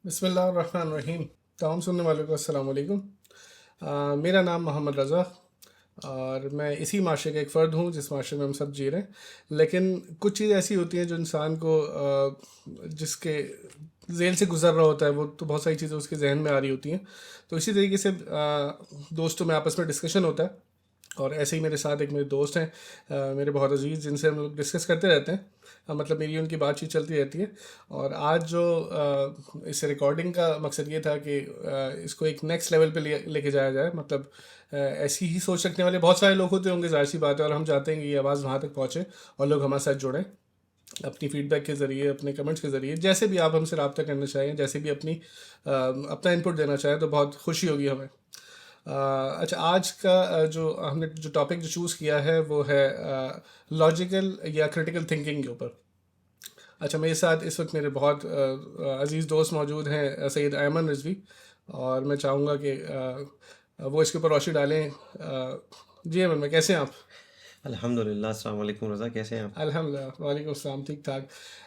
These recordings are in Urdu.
بسم اللہ الرحمن الرحیم. تمام سننے والوں کو السلام علیکم. میرا نام محمد رضا اور میں اسی معاشرے کا ایک فرد ہوں جس معاشرے میں ہم سب جی رہے ہیں. لیکن کچھ چیزیں ایسی ہوتی ہیں جو انسان کو جس کے ذیل سے گزر رہا ہوتا ہے وہ تو بہت ساری چیزیں اس کے ذہن میں آ رہی ہوتی ہیں. تو اسی طریقے سے دوستوں میں آپس میں ڈسکشن ہوتا ہے اور ایسے ہی میرے ساتھ ایک میرے دوست ہیں میرے بہت عزیز جن سے ہم لوگ ڈسکس کرتے رہتے ہیں. مطلب میری ان کی بات چیت چلتی رہتی ہے. اور آج جو اس ریکارڈنگ کا مقصد یہ تھا کہ اس کو ایک نیکسٹ لیول پہ لے کے جایا جائے. مطلب ایسی ہی سوچ رکھنے والے بہت سارے لوگ ہوتے ہوں گے, ظاہر سی بات ہے, اور ہم چاہتے ہیں کہ یہ آواز وہاں تک پہنچے اور لوگ ہمارے ساتھ جڑیں اپنی فیڈ بیک کے ذریعے, اپنے کمنٹس کے ذریعے, جیسے بھی آپ ہم سے رابطہ کرنا چاہیں, جیسے بھی اپنا انپٹ دینا چاہیں تو بہت خوشی ہوگی ہمیں. اچھا, آج کا جو ہم نے جو ٹاپک جو چوز کیا ہے وہ ہے لاجیکل یا کریٹیکل تھنکنگ کے اوپر. اچھا, میرے ساتھ اس وقت میرے بہت عزیز دوست موجود ہیں سید ایمن رضوی, اور میں چاہوں گا کہ وہ اس کے اوپر روشنی ڈالیں. جی ایمن میں کیسے ہیں آپ؟ الحمد للہ. السلام علیکم رضا, کیسے ہیں آپ؟ الحمد للہ, وعلیکم السلام, ٹھیک ٹھاک.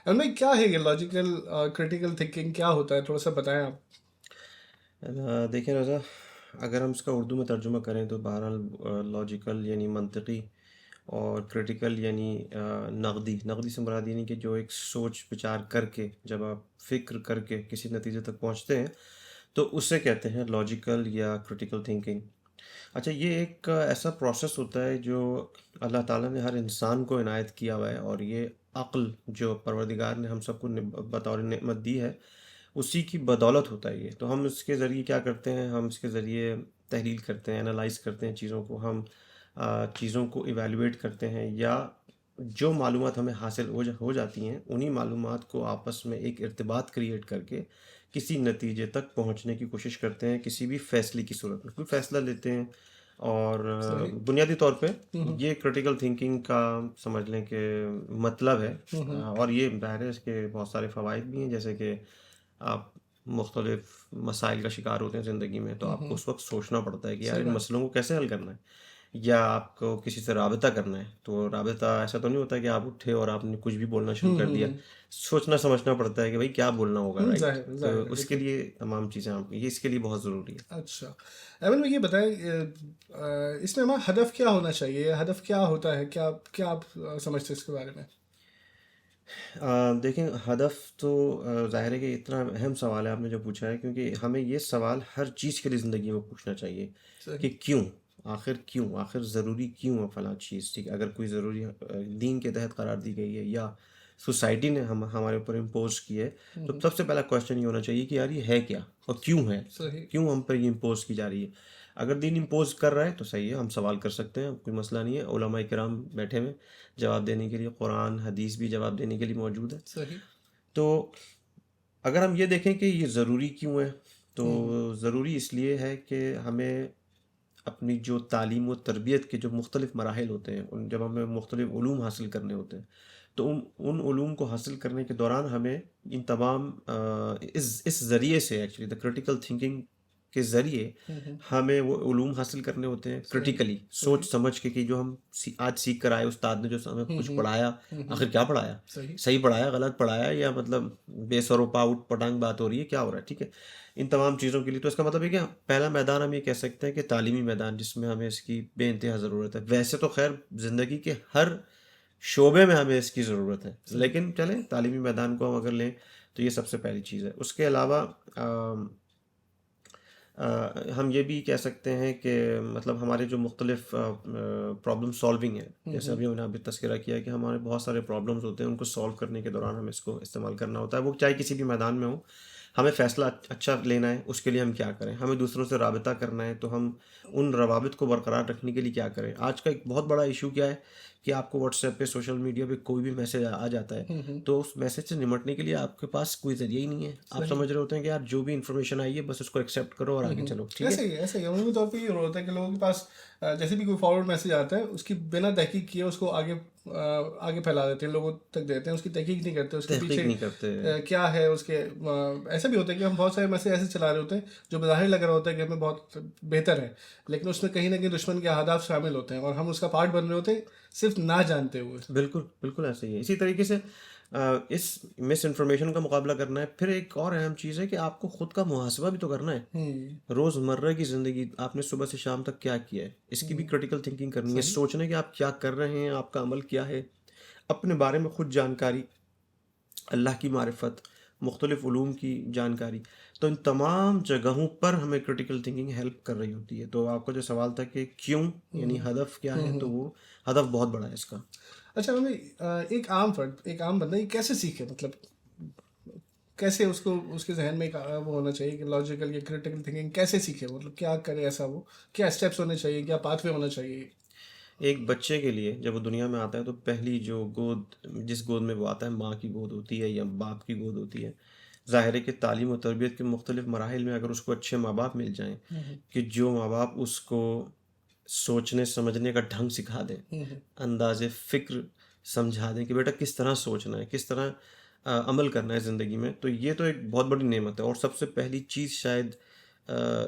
ایمن بھائی, کیا ہے یہ لاجیکل کریٹیکل تھنکنگ, کیا ہوتا ہے, تھوڑا سا بتائیں آپ. دیکھیں رضا, اگر ہم اس کا اردو میں ترجمہ کریں تو بہرحال لاجیکل یعنی منطقی, اور کریٹیکل یعنی نقدی سے مراد یعنی کہ جو ایک سوچ بچار کر کے, جب آپ فکر کر کے کسی نتیجے تک پہنچتے ہیں تو اسے کہتے ہیں لاجیکل یا کریٹیکل تھنکنگ. اچھا, یہ ایک ایسا پروسیس ہوتا ہے جو اللہ تعالیٰ نے ہر انسان کو عنایت کیا ہوا ہے, اور یہ عقل جو پروردگار نے ہم سب کو بطور نعمت دی ہے اسی کی بدولت ہوتا ہے یہ. تو ہم اس کے ذریعے کیا کرتے ہیں, ہم اس کے ذریعے تحلیل کرتے ہیں, انالائز کرتے ہیں چیزوں کو, ہم چیزوں کو ایویلویٹ کرتے ہیں, یا جو معلومات ہمیں حاصل ہو جاتی ہیں انہی معلومات کو آپس میں ایک ارتباط کریٹ کر کے کسی نتیجے تک پہنچنے کی کوشش کرتے ہیں. کسی بھی فیصلے کی صورت میں کوئی فیصلہ لیتے ہیں, اور صحیح. بنیادی طور پہ یہ کریٹیکل تھنکنگ کا سمجھ لیں کہ مطلب ہے. اور یہ ظاہر ہے اس کے بہت سارے فوائد بھی ہیں, جیسے کہ آپ مختلف مسائل کا شکار ہوتے ہیں زندگی میں, تو آپ کو اس وقت سوچنا پڑتا ہے کہ یار صحیح ان بات. مسئلوں کو کیسے حل کرنا ہے, یا آپ کو کسی سے رابطہ کرنا ہے. تو رابطہ ایسا تو نہیں ہوتا کہ آپ اٹھے اور آپ نے کچھ بھی بولنا شروع کر دیا. سوچنا سمجھنا پڑتا ہے کہ بھائی کیا بولنا ہوگا, رائٹ. ظاہر تو ظاہر ہے, اس کے بالکل. لیے تمام چیزیں آپ یہ اس کے لیے بہت ضروری ہے. اچھا, ایمن میں یہ بتائیں, اس میں ہمارا ہدف کیا ہونا چاہیے, ہدف کیا ہوتا ہے, کیا کیا آپ سمجھتے ہیں اس کے بارے میں؟ دیکھیں, ہدف تو ظاہر ہے کہ اتنا اہم سوال ہے آپ نے جو پوچھا ہے, کیونکہ ہمیں یہ سوال ہر چیز کے لیے زندگی میں پوچھنا چاہیے صحیح. کہ کیوں, آخر ضروری کیوں ہے فلاں چیز. ٹھیک ہے, اگر کوئی ضروری دین کے تحت قرار دی گئی ہے یا سوسائٹی نے ہمارے اوپر امپوز کی ہے, تو سب سے پہلا کوشچن یہ ہونا چاہیے کہ یار یہ ہے کیا اور کیوں ہے, صحیح. کیوں ہم پر یہ امپوز کی جا رہی ہے. اگر دین امپوز کر رہا ہے تو صحیح ہے, ہم سوال کر سکتے ہیں, کوئی مسئلہ نہیں ہے. علماء کرام بیٹھے ہوئے جواب دینے کے لیے, قرآن حدیث بھی جواب دینے کے لیے موجود ہے. صحیح. تو اگر ہم یہ دیکھیں کہ یہ ضروری کیوں ہے, تو ضروری اس لیے ہے کہ ہمیں اپنی جو تعلیم و تربیت کے جو مختلف مراحل ہوتے ہیں, جب ہمیں مختلف علوم حاصل کرنے ہوتے ہیں, تو ان علوم کو حاصل کرنے کے دوران ہمیں ان تمام اس ذریعے سے, ایکچولی دا کریٹیکل تھنکنگ کے ذریعے ہمیں وہ علوم حاصل کرنے ہوتے ہیں صحیح. کریٹیکلی صحیح. سوچ سمجھ کے, کہ جو ہم آج سیکھ کر آئے, استاد نے جو ہمیں کچھ پڑھایا, آخر کیا پڑھایا, صحیح. صحیح پڑھایا, غلط پڑھایا, یا مطلب بے سر و پاؤٹ پٹانگ بات ہو رہی ہے, کیا ہو رہا ہے. ٹھیک ہے, ان تمام چیزوں کے لیے تو اس کا مطلب ہے کہ پہلا میدان ہم یہ کہہ سکتے ہیں کہ تعلیمی میدان, جس میں ہمیں اس کی بے انتہا ضرورت ہے. ویسے تو خیر زندگی کے ہر شعبے میں ہمیں اس کی ضرورت ہے, لیکن چلیں تعلیمی میدان کو ہم اگر لیں تو یہ سب سے پہلی چیز ہے. اس کے علاوہ ہم یہ بھی کہہ سکتے ہیں کہ مطلب ہمارے جو مختلف پرابلم سالونگ ہیں, جیسے ابھی ہم نے ابھی تذکرہ کیا کہ ہمارے بہت سارے پرابلمس ہوتے ہیں, ان کو سالو کرنے کے دوران ہمیں اس کو استعمال کرنا ہوتا ہے. وہ چاہے کسی بھی میدان میں ہو, ہمیں فیصلہ اچھا لینا ہے, اس کے لیے ہم کیا کریں. ہمیں دوسروں سے رابطہ کرنا ہے, تو ہم ان روابط کو برقرار رکھنے کے لیے کیا کریں. آج کا ایک بہت بڑا ایشو کیا ہے کہ آپ کو واٹس ایپ پہ, سوشل میڈیا پہ کوئی بھی میسج آ جاتا ہے, تو اس میسج سے نمٹنے کے لیے آپ کے پاس کوئی ذریعہ ہی نہیں ہے. آپ سمجھ رہے ہوتے ہیں کہ یار جو بھی انفارمیشن آئی ہے بس اس کو ایکسیپٹ کرو اور آگے چلو. ٹھیک ہے, ایسے ہی عمومی طور پہ یہ ہوتا ہے کہ لوگوں کے پاس جیسے بھی کوئی فارورڈ میسج آتا ہے, اس کی بنا تحقیق کیے اس کو آگے پھیلا دیتے ہیں, لوگوں تک دیتے ہیں, اس کی تحقیق نہیں کرتے اس کے تحقیق پیچھے نہیں کرتے. کیا ہے اس کے. ایسا بھی ہوتا ہے کہ ہم بہت سارے میسج ایسے چلا رہے ہوتے ہیں جو بظاہر لگ رہا ہوتا ہے کہ ہمیں بہت بہتر ہے, لیکن اس میں کہیں نہ کہیں دشمن کے اہداف شامل ہوتے ہیں اور ہم اس کا پارٹ بن رہے ہوتے ہیں صرف نہ جانتے ہوئے. بالکل بالکل ایسے ہی ہے. اسی طریقے سے اس مس انفارمیشن کا مقابلہ کرنا ہے. پھر ایک اور اہم چیز ہے کہ آپ کو خود کا محاسبہ بھی تو کرنا ہے. روز مرہ کی زندگی آپ نے صبح سے شام تک کیا کیا ہے, اس کی بھی کریٹیکل تھنکنگ کرنی ہے. سوچنا کہ آپ کیا کر رہے ہیں, آپ کا عمل کیا ہے, اپنے بارے میں خود جانکاری, اللہ کی معرفت, مختلف علوم کی جانکاری. تو ان تمام جگہوں پر ہمیں کریٹیکل تھنکنگ ہیلپ کر رہی ہوتی ہے. تو آپ کا جو سوال تھا کہ کیوں, یعنی ہدف کیا ہے, تو وہ ہدف بہت بڑا ہے اس کا. اچھا ہمیں ایک عام فرد, ایک عام بندہ یہ کیسے سیکھے, مطلب کیسے اس کو, اس کے ذہن میں ایک وہ ہونا چاہیے کہ لاجیکل یا کریٹیکل تھنکنگ کیسے سیکھے, مطلب کیا کرے ایسا, وہ کیا اسٹیپس ہونے چاہیے, کیا پاتھ وے ہونا چاہیے؟ ایک بچے کے لیے جب وہ دنیا میں آتا ہے تو پہلی جو گود, جس گود میں وہ آتا ہے, ماں کی گود ہوتی ہے یا باپ کی گود ہوتی ہے. ظاہر ہے کہ تعلیم و تربیت کے مختلف مراحل میں اگر اس کو اچھے ماں باپ مل جائیں کہ جو ماں باپ اس کو سوچنے سمجھنے کا ڈھنگ سکھا دیں, انداز فکر سمجھا دیں کہ بیٹا کس طرح سوچنا ہے, کس طرح عمل کرنا ہے زندگی میں, تو یہ تو ایک بہت بڑی نعمت ہے. اور سب سے پہلی چیز شاید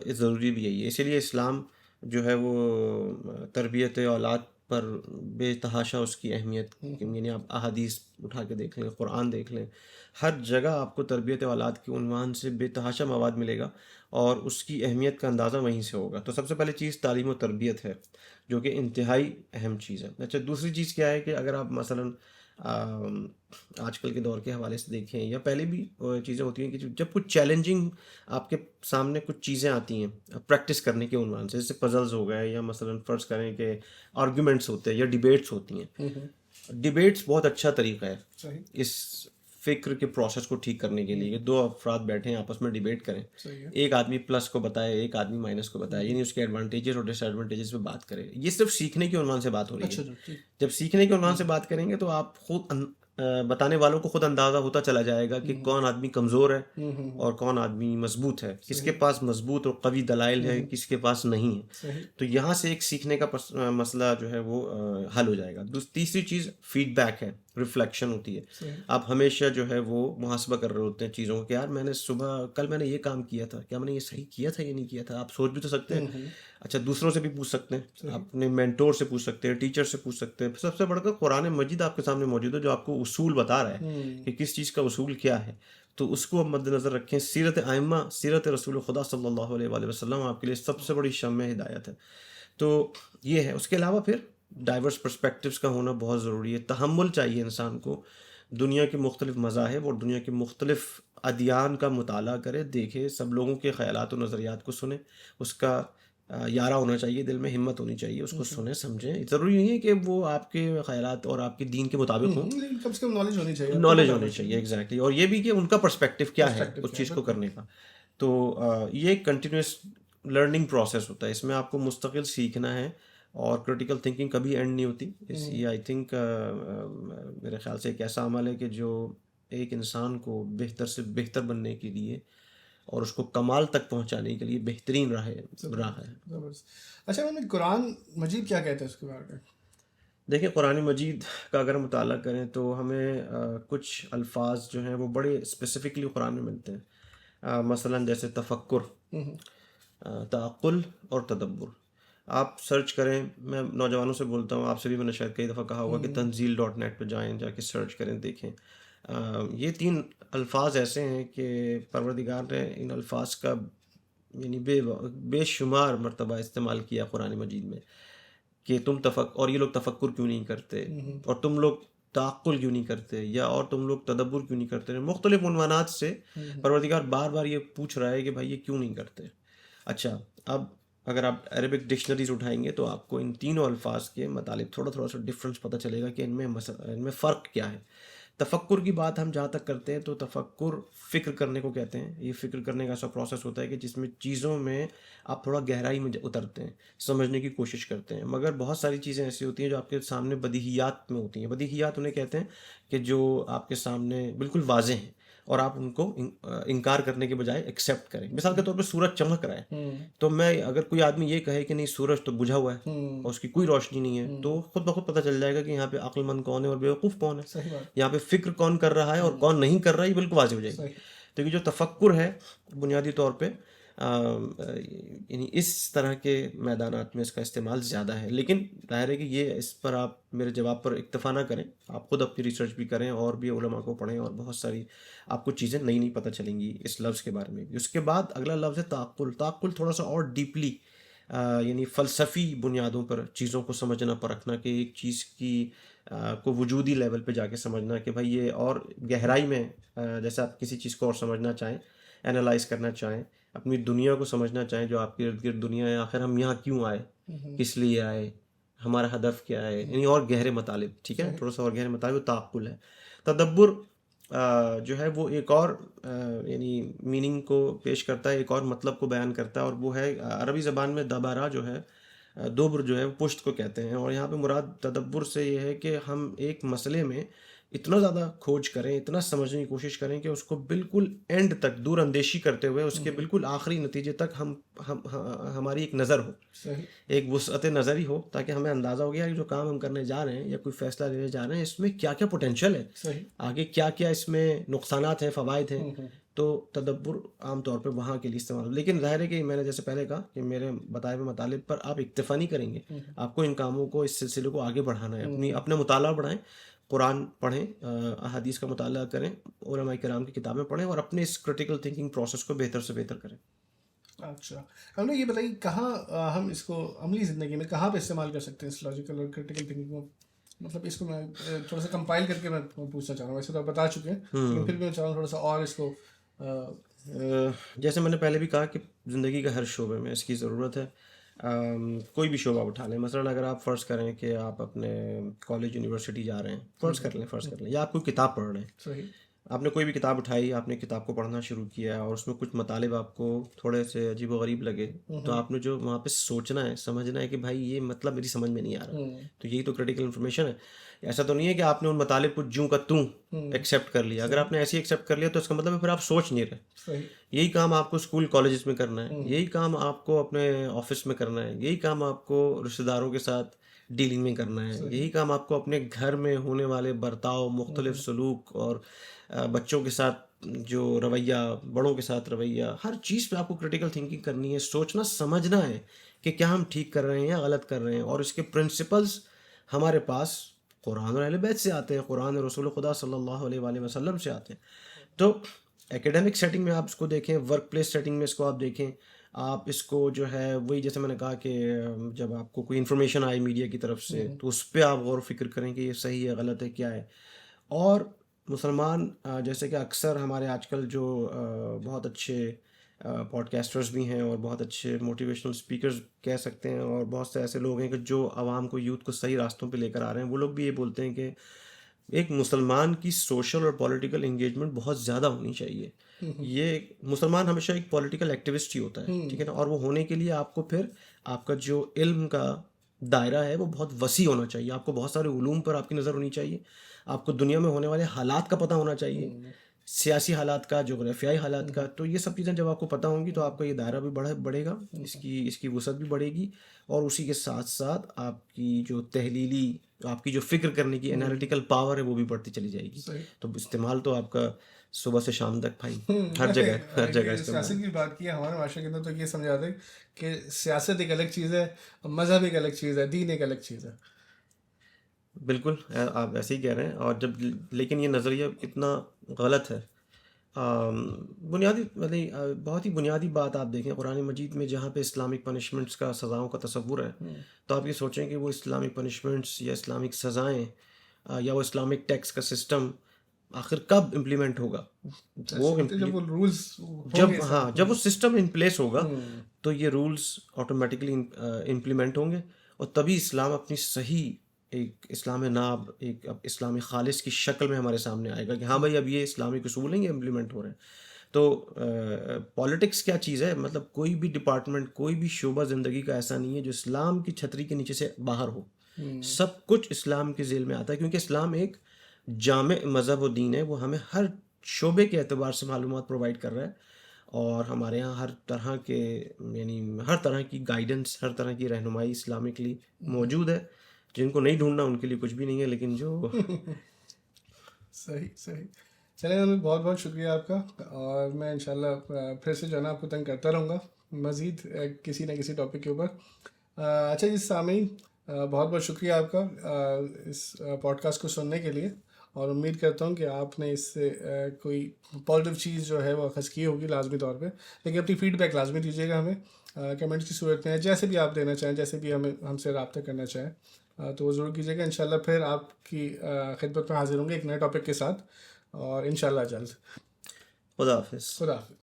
ضروری بھی یہی ہے. اسی لیے اسلام جو ہے وہ تربیت اولاد پر بے تحاشا اس کی اہمیت, یعنی آپ احادیث اٹھا کے دیکھ لیں, قرآن دیکھ لیں, ہر جگہ آپ کو تربیت اولاد کے عنوان سے بے تحاشا مواد ملے گا اور اس کی اہمیت کا اندازہ وہیں سے ہوگا. تو سب سے پہلے چیز تعلیم و تربیت ہے جو کہ انتہائی اہم چیز ہے. اچھا دوسری چیز کیا ہے کہ اگر آپ مثلاً آج کل کے دور کے حوالے سے دیکھیں یا پہلے بھی چیزیں ہوتی ہیں کہ جب کچھ چیلنجنگ آپ کے سامنے کچھ چیزیں آتی ہیں پریکٹس کرنے کے عنوان سے, جیسے پزلز ہو گئے یا مثلاً فرض کریں کہ آرگومنٹس ہوتے ہیں یا ڈیبیٹس ہوتی ہیں. ڈیبیٹس بہت اچھا طریقہ ہے اس فکر کے پروسیس کو ٹھیک کرنے کے لیے کہ دو افراد بیٹھیں آپس میں ڈیبیٹ کریں, ایک آدمی پلس کو بتائے, ایک آدمی مائنس کو بتائے, یعنی اس کے ایڈوانٹیجز اور ڈس ایڈوانٹیجز پہ بات کریں. یہ صرف سیکھنے کے عنوان سے بات ہو رہی ہے. جب سیکھنے کے عنوان سے بات کریں گے تو آپ خود بتانے والوں کو خود اندازہ ہوتا چلا جائے گا کہ کون آدمی کمزور ہے اور کون آدمی مضبوط ہے, کس کے پاس مضبوط اور قوی دلائل ہے, کس کے پاس نہیں ہے. تو یہاں سے ایک سیکھنے کا مسئلہ جو ہے وہ حل ہو جائے گا. تیسری چیز فیڈ بیک ہے, ریفلیکشن ہوتی ہے. آپ ہمیشہ جو ہے وہ محاسبہ کر رہے ہوتے ہیں چیزوں کو کہ یار میں نے صبح کل میں نے یہ کام کیا تھا, کیا میں نے یہ صحیح کیا تھا یا نہیں کیا تھا. آپ سوچ بھی تو سکتے ہیں. اچھا دوسروں سے بھی پوچھ سکتے ہیں, اپنے مینٹور سے پوچھ سکتے ہیں, ٹیچر سے پوچھ سکتے ہیں. سب سے بڑھ کر قرآن مجید آپ کے سامنے موجود ہے جو آپ کو اصول بتا رہا ہے کہ کس چیز کا اصول کیا ہے. تو اس کو اب مد نظر رکھیں. سیرت ائمہ, سیرت رسول خدا صلی اللہ علیہ وآلہ وسلم آپ کے لیے سب سے بڑی شمع ہدایت ہے. تو یہ ہے. اس کے علاوہ پھر ڈائیورس پرسپیکٹیوز کا ہونا بہت ضروری ہے. تحمل چاہیے انسان کو, دنیا کے مختلف مذاہب اور دنیا کے مختلف ادیان کا مطالعہ کرے, دیکھے, سب لوگوں کے خیالات و نظریات کو سنے. اس کا یارہ ہونا چاہیے, دل میں ہمت ہونی چاہیے, اس کو سنیں سمجھیں. ضروری نہیں ہے کہ وہ آپ کے خیالات اور آپ کے دین کے مطابق ہوں, کم سے کم نالج ہونی چاہیے, نالج ہونی چاہیے. ایگزیکٹلی. اور یہ بھی کہ ان کا پرسپیکٹیو کیا ہے اس چیز کو کرنے کا. تو یہ ایک کنٹینیوس لرننگ پروسیس ہوتا ہے. اس میں آپ کو مستقل سیکھنا ہے اور کریٹیکل تھنکنگ کبھی اینڈ نہیں ہوتی. یہ آئی تھنک میرے خیال سے ایک ایسا عمل ہے کہ جو ایک انسان کو بہتر سے بہتر بننے کے لیے اور اس کو کمال تک پہنچانے کے لیے بہترین راہ ہے. اچھا میں قرآن مجید کیا کہتے ہیں اس کے بارے میں؟ دیکھیں قرآن مجید کا اگر ہم مطالعہ کریں تو ہمیں کچھ الفاظ جو ہیں وہ بڑے اسپیسیفکلی قرآن میں ملتے ہیں. مثلاً جیسے تفکر, تعقل اور تدبر. آپ سرچ کریں, میں نوجوانوں سے بولتا ہوں, آپ سے بھی میں نے شاید کئی دفعہ کہا ہوگا کہ tanzeel.net پہ جائیں, جا کے سرچ کریں, دیکھیں. یہ تین الفاظ ایسے ہیں کہ پروردگار نے ان الفاظ کا یعنی بے شمار مرتبہ استعمال کیا قرآن مجید میں کہ تم اور یہ لوگ تفکر کیوں نہیں کرتے, اور تم لوگ تعقل کیوں نہیں کرتے, یا اور تم لوگ تدبر کیوں نہیں کرتے. مختلف عنوانات سے پروردگار بار بار یہ پوچھ رہا ہے کہ بھائی یہ کیوں نہیں کرتے. اچھا اب اگر آپ عربک ڈکشنریز اٹھائیں گے تو آپ کو ان تینوں الفاظ کے متعلق تھوڑا سا ڈفرینس پتہ چلے گا کہ ان میں فرق کیا ہے. تفکر کی بات ہم جہاں تک کرتے ہیں تو تفکر فکر کرنے کو کہتے ہیں. یہ فکر کرنے کا ایسا پروسیس ہوتا ہے کہ جس میں چیزوں میں آپ تھوڑا گہرائی میں اترتے ہیں, سمجھنے کی کوشش کرتے ہیں. مگر بہت ساری چیزیں ایسی ہوتی ہیں جو آپ کے سامنے بدیہیات میں ہوتی ہیں. بدیہیات انہیں کہتے ہیں کہ جو آپ کے سامنے بالکل واضح ہیں اور آپ ان کو انکار کرنے کے بجائے ایکسیپٹ کریں. مثال کے طور پہ سورج چمک رہا ہے, تو میں اگر کوئی آدمی یہ کہے کہ نہیں سورج تو بجھا ہوا ہے اور اس کی کوئی روشنی نہیں ہے, تو خود بخود پتہ چل جائے گا کہ یہاں پہ عقل مند کون ہے اور بیوقوف کون ہے, یہاں پہ فکر کون کر رہا ہے اور کون نہیں کر رہا ہے, یہ بالکل واضح ہو جائے گی. تو یہ جو تفکر ہے بنیادی طور پہ یعنی اس طرح کے میدانات میں اس کا استعمال زیادہ ہے. لیکن ظاہر ہے کہ یہ اس پر آپ میرے جواب پر اکتفا نہ کریں, آپ خود اپنی ریسرچ بھی کریں اور بھی علماء کو پڑھیں, اور بہت ساری آپ کو چیزیں نئی نئی پتہ چلیں گی اس لفظ کے بارے میں بھی. اس کے بعد اگلا لفظ ہے تعقل. تعقل تھوڑا سا اور ڈیپلی یعنی فلسفی بنیادوں پر چیزوں کو سمجھنا پرکھنا, کہ ایک چیز کی کو وجودی لیول پہ جا کے سمجھنا کہ بھائی یہ اور گہرائی میں جیسے آپ کسی چیز کو اور سمجھنا چاہیں, انالائز کرنا چاہیں, اپنی دنیا کو سمجھنا چاہیں جو آپ کے ارد گرد دنیا ہے, آخر ہم یہاں کیوں آئے, کس لیے آئے, ہمارا ہدف کیا ہے, یعنی اور گہرے مطالب. ٹھیک ہے, تھوڑا سا اور گہرے مطالب تعقل ہے. تدبر جو ہے وہ ایک اور یعنی میننگ کو پیش کرتا ہے, ایک اور مطلب کو بیان کرتا ہے, اور وہ ہے عربی زبان میں دبارہ جو ہے, دوبر جو ہے وہ پشت کو کہتے ہیں. اور یہاں پہ مراد تدبر سے یہ ہے کہ ہم ایک مسئلے میں اتنا زیادہ کھوج کریں, اتنا سمجھنے کی کوشش کریں کہ اس کو بالکل اینڈ تک دور اندیشی کرتے ہوئے اس کے بالکل آخری نتیجے تک ہماری ایک نظر ہو, ایک وسعت نظری ہو, تاکہ ہمیں اندازہ ہو گیا کہ جو کام ہم کرنے جا رہے ہیں یا کوئی فیصلہ لینے جا رہے ہیں اس میں کیا کیا پوٹینشیل ہے, آگے کیا کیا اس میں نقصانات ہیں, فوائد ہیں. تو تدبر عام طور پہ وہاں کے لیے استعمال ہو. لیکن ظاہر ہے کہ میں نے جیسے پہلے کہا کہ میرے بتائے ہوئے مطالب پر آپ اکتفا نہیں کریں گے, آپ کو ان کاموں کو, اس سلسلے کو آگے بڑھانا ہے. اپنا مطالعہ بڑھائیں, قرآن پڑھیں, احادیث کا مطالعہ کریں, علماء کرام کی کتابیں پڑھیں, اور اپنے اس کریٹیکل تھنکنگ پروسیس کو بہتر سے بہتر کریں. اچھا, ہم نے یہ بتائیے کہاں ہم اس کو عملی زندگی میں کہاں پہ استعمال کر سکتے ہیں اس لاجیکل اور کریٹیکل تھنکنگ کو, مطلب اس کو میں تھوڑا سا کمپائل کر کے میں پوچھنا چاہ رہا ہوں. ویسے تو آپ بتا چکے ہیں, لیکن پھر بھی میں چاہ رہا ہوں تھوڑا سا اور اس کو. جیسے میں نے پہلے بھی کہا کہ زندگی کا ہر شعبے میں اس کی ضرورت ہے. کوئی بھی شعبہ اٹھا لیں, مثلاً اگر آپ فرض کریں کہ آپ اپنے کالج یونیورسٹی جا رہے ہیں, فرض کر لیں, یا آپ کوئی کتاب پڑھ رہے ہیں, صحیح, آپ نے کوئی بھی کتاب اٹھائی, آپ نے کتاب کو پڑھنا شروع کیا, اور اس میں کچھ مطالب آپ کو تھوڑے سے عجیب و غریب لگے, تو آپ نے جو وہاں پہ سوچنا ہے, سمجھنا ہے کہ بھائی یہ مطلب میری سمجھ میں نہیں آ رہا, تو یہی تو کریٹیکل انفارمیشن ہے. ایسا تو نہیں ہے کہ آپ نے ان مطالب کو جوں کا توں ایکسیپٹ کر لیا. اگر آپ نے ایسے ہی ایکسیپٹ کر لیا تو اس کا مطلب ہے پھر آپ سوچ نہیں رہے. یہی کام آپ کو اسکول کالجز میں کرنا ہے, یہی کام آپ کو اپنے آفس میں کرنا ہے, یہی کام آپ کو رشتہ داروں کے ساتھ ڈیلنگ میں کرنا ہے, یہی کام آپ کو اپنے گھر میں ہونے والے برتاؤ, مختلف سلوک, اور بچوں کے ساتھ جو رویہ, بڑوں کے ساتھ رویہ, ہر چیز پہ آپ کو کریٹیکل تھنکنگ کرنی ہے, سوچنا سمجھنا ہے کہ کیا ہم ٹھیک کر رہے ہیں یا غلط کر رہے ہیں. اور اس کے پرنسپلز ہمارے پاس قرآن اور اہل بیت سے آتے ہیں, قرآن اور رسول خدا صلی اللہ علیہ وآلہ وسلم سے آتے ہیں. تو ایکیڈیمک سیٹنگ میں آپ اس کو دیکھیں, ورک پلیس سیٹنگ میں اس کو آپ دیکھیں, آپ اس کو جو ہے وہی جیسے میں نے کہا کہ جب آپ کو کوئی انفارمیشن آئے میڈیا کی طرف سے, تو اس پہ آپ غور و فکر کریں کہ یہ صحیح ہے, غلط ہے, کیا ہے. اور مسلمان جیسے کہ اکثر ہمارے آج کل جو بہت اچھے پوڈ کاسٹرز بھی ہیں, اور بہت اچھے موٹیویشنل اسپیکرز کہہ سکتے ہیں, اور بہت سے ایسے لوگ ہیں کہ جو عوام کو, یوتھ کو صحیح راستوں پہ لے کر آ رہے ہیں, وہ لوگ بھی یہ بولتے ہیں کہ ایک مسلمان کی سوشل اور پولیٹیکل انگیجمنٹ بہت زیادہ ہونی چاہیے. یہ مسلمان ہمیشہ ایک پولیٹیکل ایکٹیوسٹ ہی ہوتا ہے, ٹھیک ہے نا, اور وہ ہونے کے لیے آپ کو پھر آپ کا جو علم کا دائرہ ہے وہ بہت وسیع ہونا چاہیے, آپ کو بہت سارے علوم پر آپ کی نظر ہونی چاہیے, آپ کو دنیا میں ہونے والے حالات کا پتہ ہونا چاہیے, سیاسی حالات کا, جغرافیائی حالات کا. تو یہ سب چیزیں جب آپ کو پتہ ہوں گی تو آپ کا یہ دائرہ بھی بڑھے گا, اس کی وسعت بھی بڑھے گی, اور اسی کے ساتھ ساتھ آپ کی جو تحلیلی, آپ کی جو فکر کرنے کی انالیٹیکل پاور ہے وہ بھی بڑھتی چلی جائے گی. تو استعمال تو آپ کا صبح سے شام تک بھائی ہر جگہ استعمال. سیاست کی بات کی ہے, ہمارے معاشرے کے اندر تو یہ سمجھاتے ہیں کہ سیاست ایک الگ چیز ہے, مذہب ایک الگ چیز ہے, دین ایک الگ چیز ہے. بالکل آپ ایسے ہی کہہ رہے ہیں, اور لیکن یہ نظریہ اتنا غلط ہے. بنیادی مطلب بہت ہی بنیادی بات آپ دیکھیں قرآن مجید میں, جہاں پہ اسلامک پنشمنٹس کا, سزاؤں کا تصور ہے, تو آپ یہ سوچیں کہ وہ اسلامک پنشمنٹس یا اسلامک سزائیں یا وہ اسلامک ٹیکس کا سسٹم آخر کب امپلیمنٹ ہوگا. وہ جب وہ سسٹم ان پلیس ہوگا تو یہ رولز آٹومیٹکلی امپلیمنٹ ہوں گے, اور تبھی اسلام اپنی صحیح ایک اسلام ناب, ایک اسلام خالص کی شکل میں ہمارے سامنے آئے گا کہ ہاں بھائی اب یہ اسلامک اصول ہیں, یہ امپلیمنٹ ہو رہے ہیں. تو پالیٹکس کیا چیز ہے, مطلب کوئی بھی ڈپارٹمنٹ, کوئی بھی شعبہ زندگی کا ایسا نہیں ہے جو اسلام کی چھتری کے نیچے سے باہر ہو. سب کچھ اسلام کے ذیل میں آتا ہے, کیونکہ اسلام ایک جامع مذہب و دین ہے, وہ ہمیں ہر شعبے کے اعتبار سے معلومات پرووائڈ کر رہا ہے, اور ہمارے یہاں ہر طرح کے یعنی ہر طرح کی گائیڈنس, ہر طرح کی رہنمائی اسلامکلی موجود ہے. جن کو نہیں ڈھونڈنا ان کے لیے کچھ بھی نہیں ہے, لیکن جو صحیح. چلیں ہمیں بہت بہت شکریہ آپ کا، اور میں انشاءاللہ پھر سے جو ہے نا آپ کو تنگ کرتا رہوں گا مزید کسی نہ کسی ٹاپک کے اوپر۔ اچھا جی سامعین، بہت بہت شکریہ آپ کا اس پوڈ کاسٹ کو سننے کے لیے، اور امید کرتا ہوں کہ آپ نے اس سے کوئی پازیٹیو چیز جو ہے وہ اخذ کی ہوگی لازمی طور پہ۔ لیکن اپنی فیڈ بیک لازمی دیجیے گا ہمیں کمنٹس کی صورت میں، جیسے بھی آپ دینا چاہیں، جیسے بھی ہم سے رابطہ کرنا چاہیں تو وہ ضرور کیجیے گا۔ انشاءاللہ پھر آپ کی خدمت میں حاضر ہوں گے ایک نئے ٹاپک کے ساتھ، اور انشاءاللہ جلد۔ خدا حافظ۔ خدا حافظ۔